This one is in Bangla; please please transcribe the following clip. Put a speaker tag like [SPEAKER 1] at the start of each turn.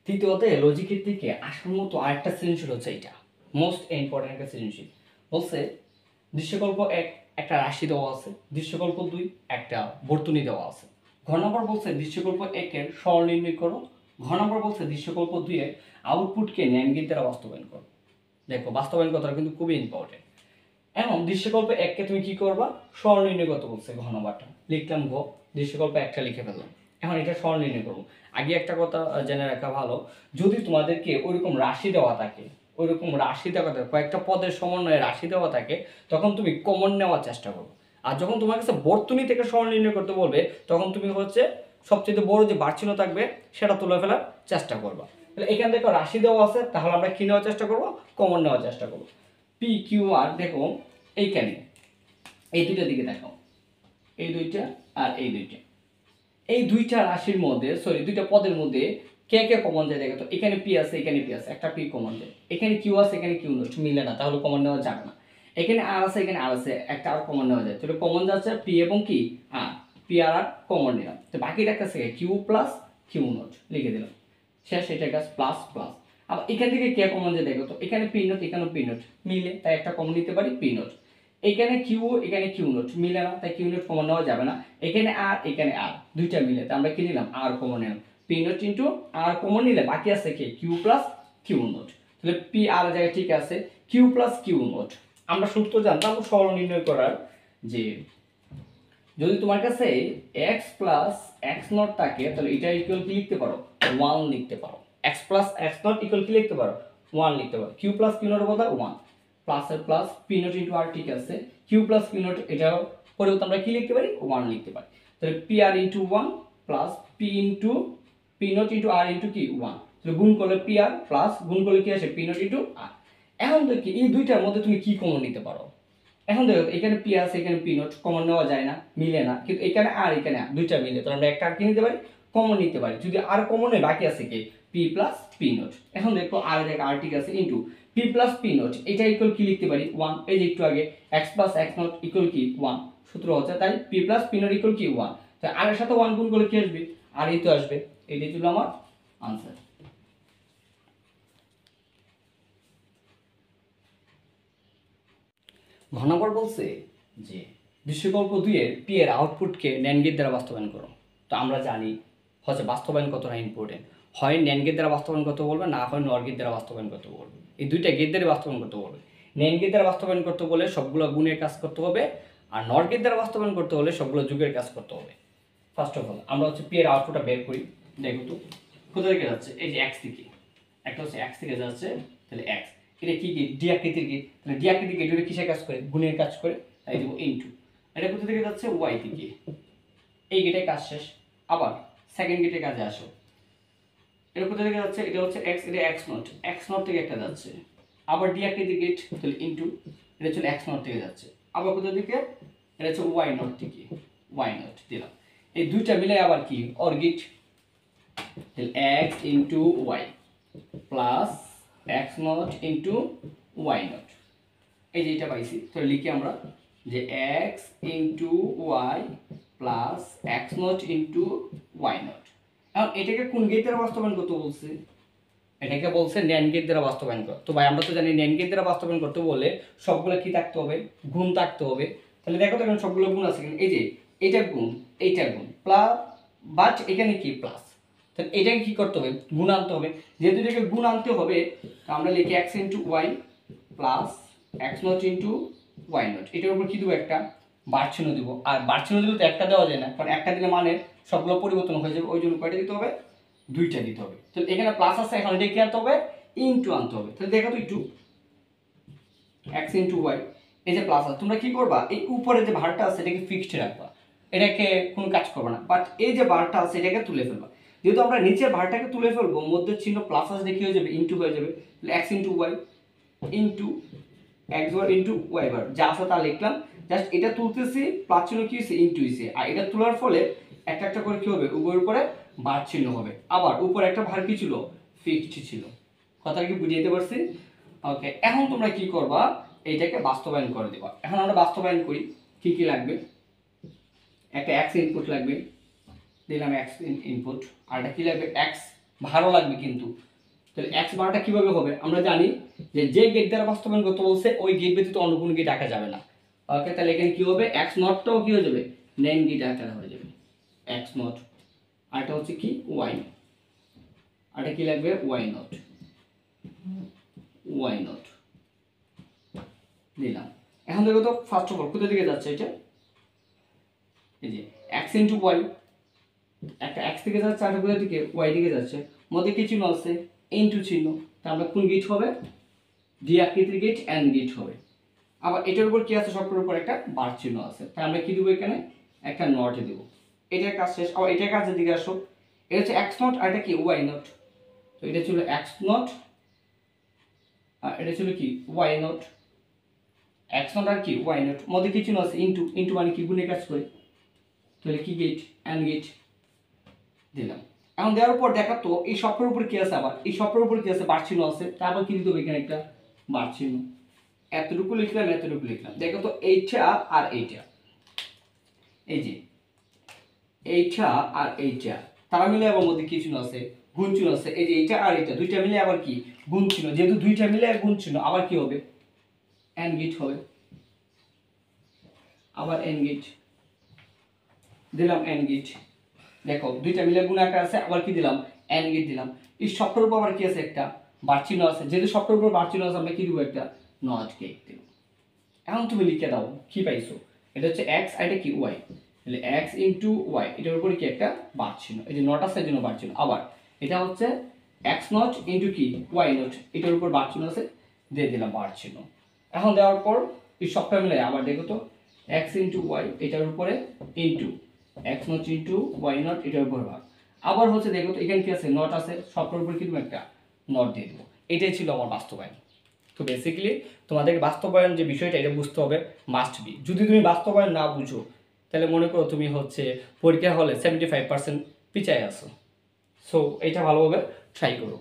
[SPEAKER 1] তৃতীয়ত লজিকের দিকে আসার মতো আরেকটা সৃজনশীল হচ্ছে এটা মোস্ট ইম্পর্টেন্ট একটা সৃজনশীল। বলছে দৃশ্যকল্প এক একটা রাশি দেওয়া আছে, দৃশ্যকল্প 2 একটা বর্তনী দেওয়া আছে। ঘ নম্বর বলছে দৃশ্যকল্প 1 এর সরল নির্ণয় করো। ঘ নম্বর বলছে দৃশ্যকল্প 2 এর আউটপুটকে ন্যান্ড গেট দ্বারা বাস্তবায়ন করো। দেখো বাস্তবায়ন কথাটা কিন্তু খুবই ইম্পর্টেন্ট। এখন দৃশ্যকল্প 1 কে তুমি কি করবা? সরল নির্ণয় করতে বলছে ঘ নম্বরটা, লিখলাম ঘ, দৃশ্যকল্প 1টা লিখে ফেললাম। এখন এটা সরল নির্ণয় করবো। আগে একটা কথা জেনে রাখা ভালো, যদি তোমাদেরকে ওইরকম রাশি দেওয়া থাকে, কয়েকটা পদের সমন্বয়ে রাশি দেওয়া থাকে, তখন তুমি কমন নেওয়ার চেষ্টা করো। আর যখন তোমার কাছে বর্তনী থেকে সরল নির্ণয় করতে বলবে, তখন তুমি হচ্ছে সবচেয়ে বড় যে বার চিহ্ন থাকবে সেটা তুলে ফেলার চেষ্টা করবা। তাহলে এখান থেকে রাশি দেওয়া আছে, তাহলে আমরা কি নেওয়ার চেষ্টা করবো? কমন নেওয়ার চেষ্টা করবো। পি কিউ আর দেখো এইখানে এই দুইটা দিকে দেখো, এই দুইটা আর এই দুইটা, এই দুইটা রাশির মধ্যে দুইটা পদের মধ্যে কে কে কমন যায় দেখো তো। এখানে পি আছে, এখানে পি আছে, একটা পি কমন যায়। এখানে কিউ আছে, এখানে কিউ নোট মিলে না, তাহলে কমন নেওয়া যাবে না। এখানে আর আছে, এখানে আর আছে, একটা আর কমন নেওয়া যায়। তাহলে কমন যাচ্ছে পি এবং কি আর, পি আর আর কমন নিলাম। তো বাকিটা কাছে কিউ প্লাস কিউ নোট লিখে দিলাম, শেষ। এটা কাজ প্লাস প্লাস। আবার এখান থেকে কে কমন যায় দেখো তো। এখানে পি নোট, এখানে পি নোট মিলে, তাই একটা কমন নিতে পারি পি নোট। এখানে কিউ, এখানে কিউ নোট মিলে না, তাই কিউ নোট কমন নেওয়া যাবে না। এখানে আর, এখানে আর, দুইটা মিলে, তাই আমরা কি নিলাম? আর কমন নিলাম। পি নোট ইন্টু আর কমন নিলে বাকি আছে কি কিউ প্লাস কিউ নোট। তাহলে পি আর জায়গায় ঠিক আছে, কিউ প্লাস কিউ নোট। আমরা সূত্র জানতাম সরল নির্ণয় করার, যে যদি তোমার কাছে x প্লাস এক্স নট থাকে, তাহলে এটা ইকুয়াল কি লিখতে পারো? 1 লিখতে পারো। x plus X not equal কি লিখতে পারো? 1 লিখতে পারো। কিউ প্লাস কিউ নট বলতে 1 প্লাস এর প্লাস পি নট ইনটু আর, ঠিক আছে। কিউ প্লাস কিউ নট এটাও পরিবর্তে আমরা কি লিখতে পারি? 1 লিখতে পারি। তাহলে P R into 1 plus P into P naught into R into কি 1, তাহলে গুণ করলে পি আর প্লাস গুণ করলে কি আসে? পি নট ইনটু আর। এখন দেখি এই দুইটার মধ্যে তুমি কি কমন নিতে পারো। এখন দেখো এখানে পি আছে, এখানে পি নোট, কমন নেওয়া যায় না, মিলে না। কিন্তু এখানে আর, এখানে আর, দুইটা মিলে, তো আমরা একটা আর কি নিতে পারি? কমন নিতে পারি। যদি আর কমন হয়, বাকি আছে কি পি প্লাস পি নোট। এখন দেখো আর দেখ আর ঠিক আছে into P plus P note, এটা ইকুয়াল কি লিখতে পারি? 1। এই যে একটু আগে x plus X not equal কি 1 সূত্র হচ্ছে, তাই P plus P note equal কি 1। তাই আর এর সাথে 1 গুণ করলে কি আসবে? আর এই তো আসবে। এটাই ছিল আমার আনসার। ঘ নম্বর বলছে যে দৃশ্যকল্প 2 এর পি এর আউটপুটকে ন্যান্ড গেট দ্বারা বাস্তবায়ন করো। তো আমরা জানি হচ্ছে বাস্তবায়ন কতটা ইম্পর্টেন্ট। হয় ন্যান্ড গেট দ্বারা বাস্তবায়ন করতে বলবে, না হয় নর গেট দ্বারা বাস্তবায়ন করতে বলবে। এই দুইটা গেট দ্বারা বাস্তবায়ন করতে বলবে। ন্যান্ড গেট দ্বারা বাস্তবায়ন করতে বলে সবগুলো গুণের কাজ করতে হবে, আর নর গেট দ্বারা বাস্তবায়ন করতে হলে সবগুলো যুগের কাজ করতে হবে। ফার্স্ট অফ অল আমরা হচ্ছে পি এর আউটপুটটা বের করি। দেখো তো কোথা থেকে যাচ্ছে? এই যে এক্স থেকে, একটা হচ্ছে এক্স থেকে যাচ্ছে, তাহলে এক্স এটা কি কি ডি আকৃতির গেট, তাহলে ডি আকৃতির গেট কিসের কাজ করে? গুণের কাজ করে, তাই দেবো ইনটু। এটা কোথা থেকে যাচ্ছে? ওয়াই থেকে। এই গেটের কাজ শেষ। আবার সেকেন্ড গেটের কাজে আসো। এটা কোথা থেকে যাচ্ছে? এটা হচ্ছে এক্স, এটা এক্স নট থেকে একটা যাচ্ছে। আবার ডি আকৃতির গেট, তাহলে ইনটু, এটা হচ্ছে এক্স নট থেকে যাচ্ছে। আবার কোথা থেকে? এটা হচ্ছে ওয়াই নট থেকে, ওয়াই নট দিলাম। এই দুইটা মিলে আবার কি অর গেট, তাহলে X into Y plus X naught into Y naught. এই যে এটা পাইছি, তো লিখি আমরা যে X into Y plus X naught into Y naught. এখন এটাকে কোন গেট দ্বারা বাস্তবায়ন করতে বলছে? এটাকে বলছে ন্যান্ড গেট দ্বারা বাস্তবায়ন কর। তো ভাই আমরা তো জানি ন্যান্ড গেট দ্বারা বাস্তবায়ন করতে বলে সবগুলো কি থাকতে হবে? গুণ থাকতে হবে। তাহলে দেখো তো এখানে সবগুলো গুণ আছে, এই যে এইটা গুণ, এইটা গুণ প্লাস, বাট এখানে কি প্লাস, তাহলে এটাকে কি করতে হবে? গুণ আনতে হবে। যেহেতু এটাকে গুণ আনতে হবে, আমরা লিখি X into Y plus X naught into Y naught. এটার উপর কি দেবো? একটা বার চিহ্ন দেবো। আর বার চিহ্ন দিলে তো একটা দেওয়া যায় না, কারণ একটা দিলে মানে সবগুলো পরিবর্তন হয়ে যাবে। ওই জন্য কয়টা দিতে হবে? দুইটা দিতে হবে। তাহলে এখানে প্লাস আছে, এখন এটা কি আনতে হবে? ইনটু আনতে হবে। তাহলে দেখো তো একটু এক্স ইন্টু ওয়াই, এই যে প্লাস আছে, তোমরা কি করবা? এই উপরে যে ভারটা আছে এটাকে ফিক্সড রাখবা, এটাকে কোনো কাজ করবে না। বাট এই যে বারটা আছে এটাকে তুলে ফেলবা। যেহেতু আমরা নিচের ভারটাকে তুলে ফেলবো, মধ্যের চিহ্ন প্লাস আছে দেখি হয়ে যাবে ইনটু হয়ে যাবে। তাহলে X into Y into X bar into Y bar, যা আছে তা লিখলাম। জাস্ট এটা তুলতেছি, প্লাস চিহ্ন কি হয়েছে? ইনটু হয়েছে। আর এটা তোলার ফলে একটা একটা করে কি হবে? উপরের উপরে বার চিহ্ন হবে। আবার উপরে একটা ভার কি ছিল? ফিক্সড ছিল। কথা কি বুঝাইতে পারছি? ওকে, এখন তোমরা কি করবা? এইটাকে বাস্তবায়ন করে দেবা। এখন আমরা বাস্তবায়ন করি। কি কি লাগবে? একটা এক্স ইনপুট লাগবে, দিলাম এক্স ইনপুট। আর এটা কি লাগবে? এক্স ভালো লাগবে কিন্তু। তাহলে এক্স বারোটা কীভাবে হবে আমরা জানি যে গেট দ্বারা বাস্তবায়ন করতে বলছে ওই গেট ব্যতীত অন্য কোনো গেট আঁকা যাবে না। ওকে, তাহলে এখানে কী হবে, এক্স নটটাও কী হয়ে যাবে, নেন গেট আকারে হয়ে যাবে এক্স নট। আরটা হচ্ছে কি ওয়াই, আরটা কি লাগবে ওয়াই নট, ওয়াই নট দিলাম। এখন দেখো তো ফার্স্ট অফ অল কোথা দিকে যাচ্ছে এটা, এই যে এক্স ইন্টু ওয়াই, একটা এক্স থেকে যাচ্ছে আরেকটা কোথা দিকে ওয়াই দিকে যাচ্ছে, মধ্যে কি চিহ্ন আছে ইন্টু চিহ্ন, তাহলে কোন গেট হবে, ডি আকৃতির গেট এন গেট হবে। আবার এটার উপর কি আছে, সবটার উপর একটা বার চিহ্ন আছে, তাই আমরা কি দেবো এখানে একটা নট দেবো। এটার কাজ শেষ। আবার এটার কাজের দিকে আসো, এটা হচ্ছে এক্স নট আর এটা কি ওয়াই নট, তো এটা ছিল এক্স নট আর এটা ছিল কি ওয়াই নট, এক্স নট আর কি ওয়াই নট, মধ্যে কি চিহ্ন আছে ইন্টু, ইন্টু মানে কি গুণে কাজ করে, তাহলে কি গেট এন গেট দিলাম। এখন দেওয়ার পর দেখা তো এই সবটার উপর কি আছে, আবার এই সবটার উপর কি আছে বার চিহ্ন আছে, তারপর কি দিতে হবে এখানে একটা বার চিহ্ন, এতটুকু লিখলাম এতটুকু লিখলাম। দেখো তো এইটা আর এইটা, এই যে এইটা আর এইটা তারা মিলে আবার মধ্যে কি চিহ্ন আছে গুণ চিহ্ন আছে, এই যে এইটা আর এইটা দুইটা মিলে আবার কি গুণ চিহ্ন, যেহেতু দুইটা মিলে গুণ চিহ্ন আবার কি হবে এন গেট হবে, আবার এন গেট দিলাম এন গেট। দেখো দুইটা মিলে গুণ আকার আছে, আবার কি দিলাম এন গেট দিলাম। এই সবটার উপর আবার কি আছে একটা বার চিহ্ন আছে, যেহেতু সবটার উপর বার চিহ্ন আছে আমরা কি দিব একটা নট গেট দেব। এখন তুমি লিখে দাও কি পাইছো, এটা হচ্ছে এক্স আর এটা কি ওয়াই, তাহলে এক্স ইন্টু ওয়াই এটার উপরে কি একটা বার চিহ্ন, এই যে নট আছে এর জন্য বার চিহ্ন। আবার এটা হচ্ছে এক্স নট ইন্টু কি ওয়াই নট, এটার উপর বার চিহ্ন আছে দিয়ে দিলাম বার চিহ্ন। এখন দেওয়ার পর এই সবটা মিলে আবার দেখো তো এক্স ইন্টু ওয়াই এটার উপরে into X naught into Y naught এটার উপর ভাগ। আবার হচ্ছে দেখো তো এখানে কি আছে নট আছে, সবটার উপর কিন্তু একটা নট দিয়ে দেবো। এটাই ছিল আমার বাস্তবায়ন। তো বেসিক্যালি তোমাদের বাস্তবায়ন যে বিষয়টা এটা বুঝতে হবে মাস্ট বি। যদি তুমি বাস্তবায়ন না বুঝো তাহলে মনে করো তুমি হচ্ছে পরীক্ষা হলে 75% পিছায় আসো। সো এটা ভালোভাবে ট্রাই করো।